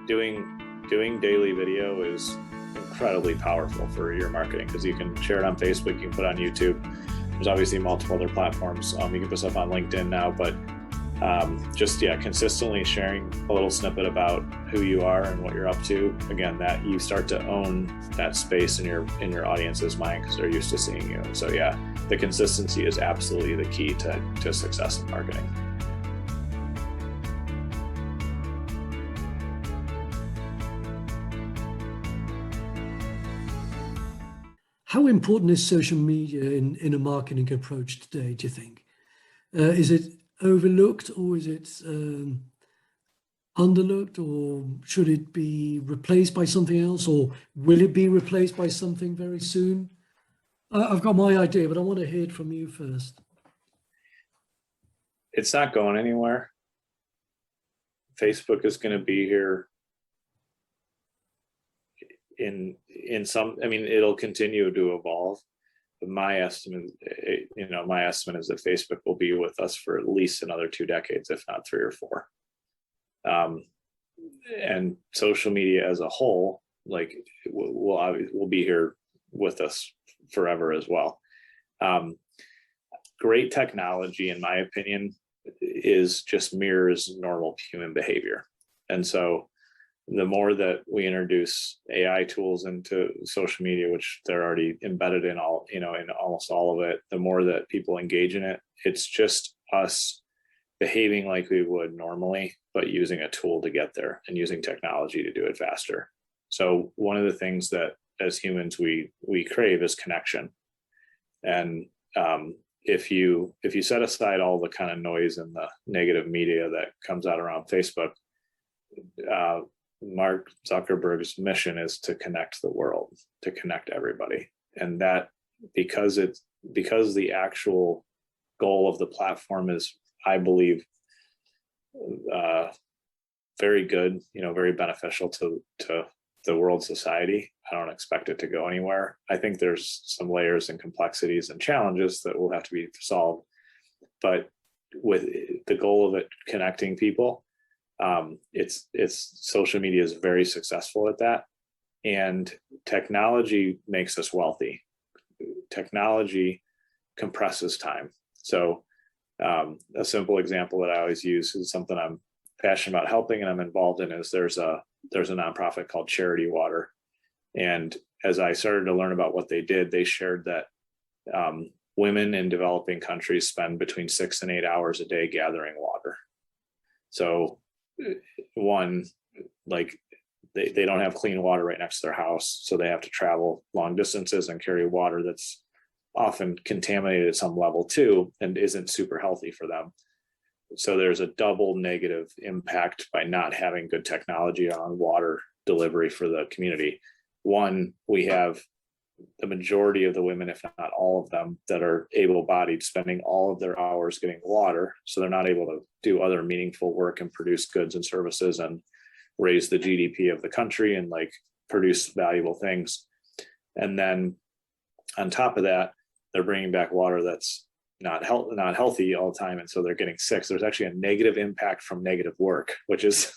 doing daily video is incredibly powerful for your marketing, because you can share it on Facebook, you can put it on YouTube. There's obviously multiple other platforms. You can put stuff on LinkedIn now, but consistently sharing a little snippet about who you are and what you're up to. Again, that you start to own that space in your audience's mind, because they're used to seeing you. So yeah, the consistency is absolutely the key to success in marketing. How important is social media in a marketing approach today, do you think? Is it overlooked, or is it underlooked, or should it be replaced by something else, or will it be replaced by something very soon? I've got my idea, but I want to hear it from you first. It's not going anywhere. Facebook is going to be here in some, it'll continue to evolve, but my estimate is that Facebook will be with us for at least another 2 decades, if not 3 or 4. And social media as a whole, will be here with us forever as well. Great technology, in my opinion, is just mirrors normal human behavior. And so the more that we introduce AI tools into social media, which they're already embedded in in almost all of it, the more that people engage in it. It's just us behaving like we would normally, but using a tool to get there and using technology to do it faster. So one of the things that as humans we crave is connection. And if you set aside all the kind of noise and the negative media that comes out around Facebook, Mark Zuckerberg's mission is to connect the world, to connect everybody. And that because the actual goal of the platform is, I believe, very good, very beneficial to the world society, I don't expect it to go anywhere. I think there's some layers and complexities and challenges that will have to be solved. But with the goal of it connecting people, it's social media is very successful at that, and technology makes us wealthy. Technology compresses time. So a simple example that I always use is something I'm passionate about helping and I'm involved in is there's a nonprofit called Charity Water. And as I started to learn about what they did, they shared that women in developing countries spend between 6 and 8 hours a day gathering water. So one, they don't have clean water right next to their house, so they have to travel long distances and carry water that's often contaminated at some level too, and isn't super healthy for them. So there's a double negative impact by not having good technology on water delivery for the community. One, we have the majority of the women, if not all of them, that are able-bodied spending all of their hours getting water, so they're not able to do other meaningful work and produce goods and services and raise the GDP of the country and produce valuable things. And then on top of that, they're bringing back water that's not healthy all the time, and so they're getting sick. So there's actually a negative impact from negative work, which is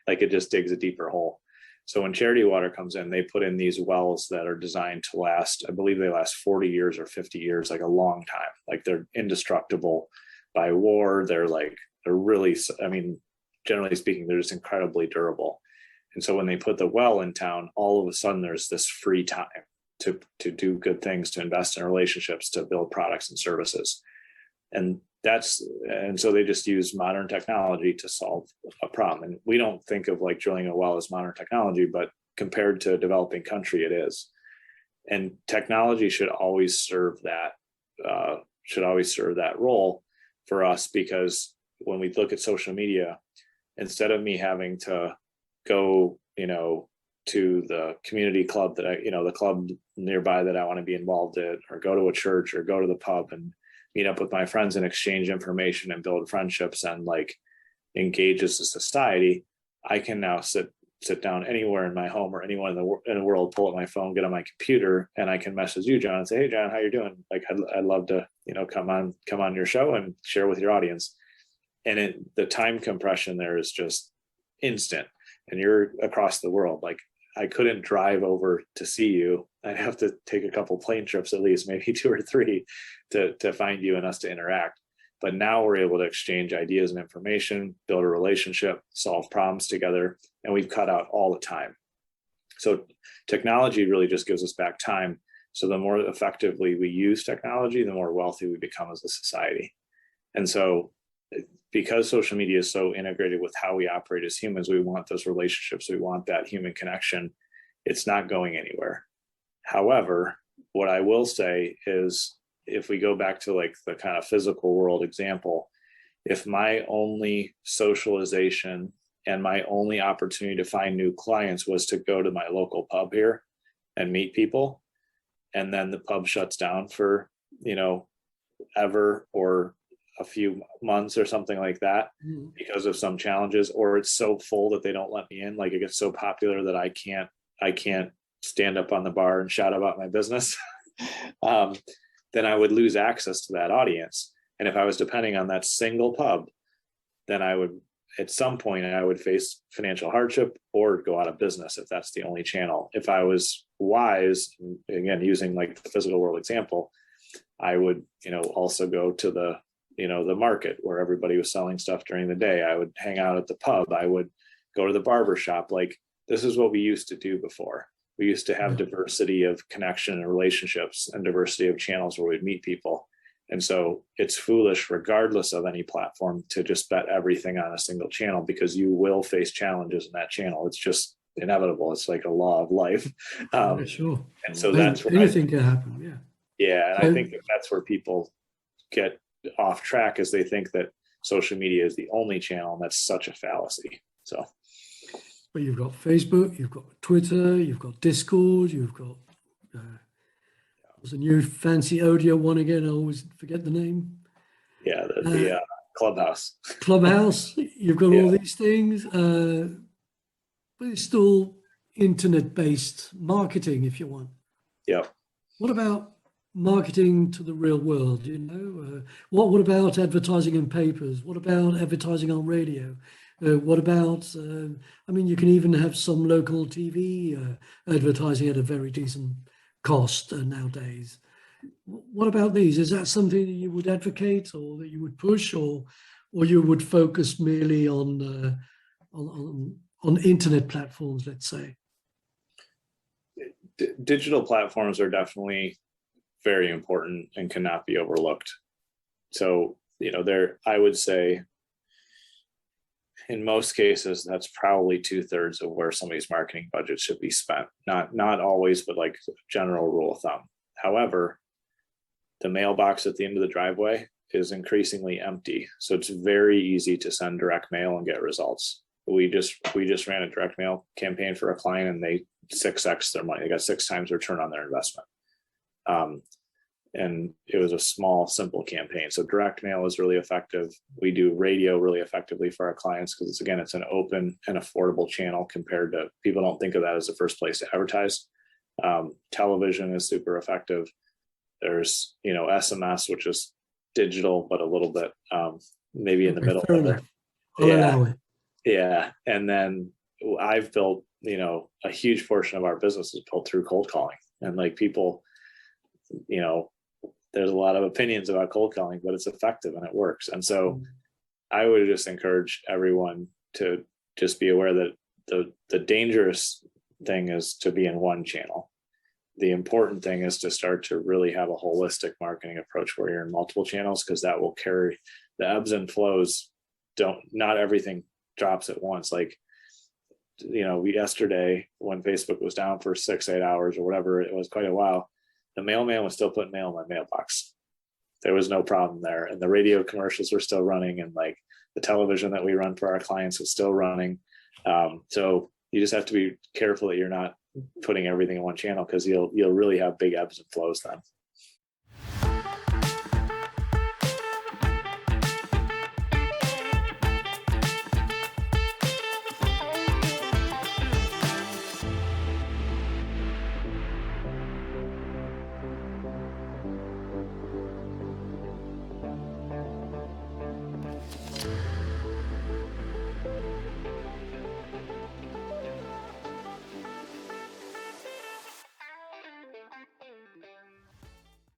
it just digs a deeper hole. So when Charity Water comes in, they put in these wells that are designed to last, I believe they last 40 years or 50 years, a long time. They're indestructible by war. They're really, generally speaking, they're just incredibly durable. And so when they put the well in town, all of a sudden there's this free time to do good things, to invest in relationships, to build products and services. And so they just use modern technology to solve a problem. And we don't think of drilling a well as modern technology, but compared to a developing country, it is. And technology should always serve that role for us, because when we look at social media, instead of me having to go, to the community club that the club nearby that I want to be involved in, or go to a church or go to the pub and meet up with my friends and exchange information and build friendships and engage as a society, I can now sit down anywhere in my home or anywhere in the world, pull up my phone, get on my computer, and I can message you, John, and say, hey, John, how you doing? I'd love to, come on your show and share with your audience. And the time compression there is just instant. and you're across the world. Like, I couldn't drive over to see you. I'd have to take a couple plane trips, at least maybe 2 or 3, to find you and us to interact. But now we're able to exchange ideas and information, build a relationship, solve problems together, and we've cut out all the time. So technology really just gives us back time. So the more effectively we use technology, the more wealthy we become as a society. And so because social media is so integrated with how we operate as humans, we want those relationships, we want that human connection. It's not going anywhere. However, what I will say is, if we go back to like the kind of physical world example, if my only socialization and my only opportunity to find new clients was to go to my local pub here and meet people, and then the pub shuts down for, ever, or a few months or something like that, because of some challenges, or it's so full that they don't let me in, like it gets so popular that I can't stand up on the bar and shout about my business, then I would lose access to that audience. And if I was depending on that single pub, then I would, at some point, I would face financial hardship or go out of business if that's the only channel. If I was wise, again, using like the physical world example, I would, also go to the market where everybody was selling stuff during the day. I would hang out at the pub. I would go to the barber shop. Like, this is what we used to do before. We used to have diversity of connection and relationships and diversity of channels where we'd meet people. And so it's foolish, regardless of any platform, to just bet everything on a single channel, because you will face challenges in that channel. It's just inevitable. It's like a law of life. Sure. And so that's where anything can happen. Yeah. Yeah. And I think that's where people get off track, is they think that social media is the only channel, and that's such a fallacy. So, but you've got Facebook, you've got Twitter, you've got Discord, you've got there's a new fancy audio one again. I always forget the name. Yeah, the Clubhouse. Clubhouse. You've got all these things, but it's still internet-based marketing, if you want. Yeah. What about marketing to the real world? What about advertising in papers? What about advertising on radio? What about, you can even have some local TV advertising at a very decent cost nowadays. What about these? Is that something that you would advocate, or that you would push, or you would focus merely on internet platforms, let's say? Digital platforms are definitely very important and cannot be overlooked. So, I would say, in most cases, that's probably 2/3 of where somebody's marketing budget should be spent. Not always, but like general rule of thumb. However, the mailbox at the end of the driveway is increasingly empty. So it's very easy to send direct mail and get results. We just ran a direct mail campaign for a client, and they 6x their money. They got 6 times return on their investment. And it was a small, simple campaign. So direct mail is really effective. We do radio really effectively for our clients, because it's an open and affordable channel compared to, people don't think of that as the first place to advertise. Television is super effective. There's, SMS, which is digital, but a little bit maybe in the middle. Fair enough. I'll allow it. Yeah. And then I've built, a huge portion of our business is built through cold calling. And like, people, there's a lot of opinions about cold calling, but it's effective and it works. And so I would just encourage everyone to just be aware that the dangerous thing is to be in one channel. The important thing is to start to really have a holistic marketing approach where you're in multiple channels, because that will carry the ebbs and flows. Not everything drops at once. Like, yesterday when Facebook was down for 6-8 hours or whatever, it was quite a while, the mailman was still putting mail in my mailbox. There was no problem there. And the radio commercials were still running, and like the television that we run for our clients was still running. So you just have to be careful that you're not putting everything in one channel, because you'll really have big ebbs and flows then.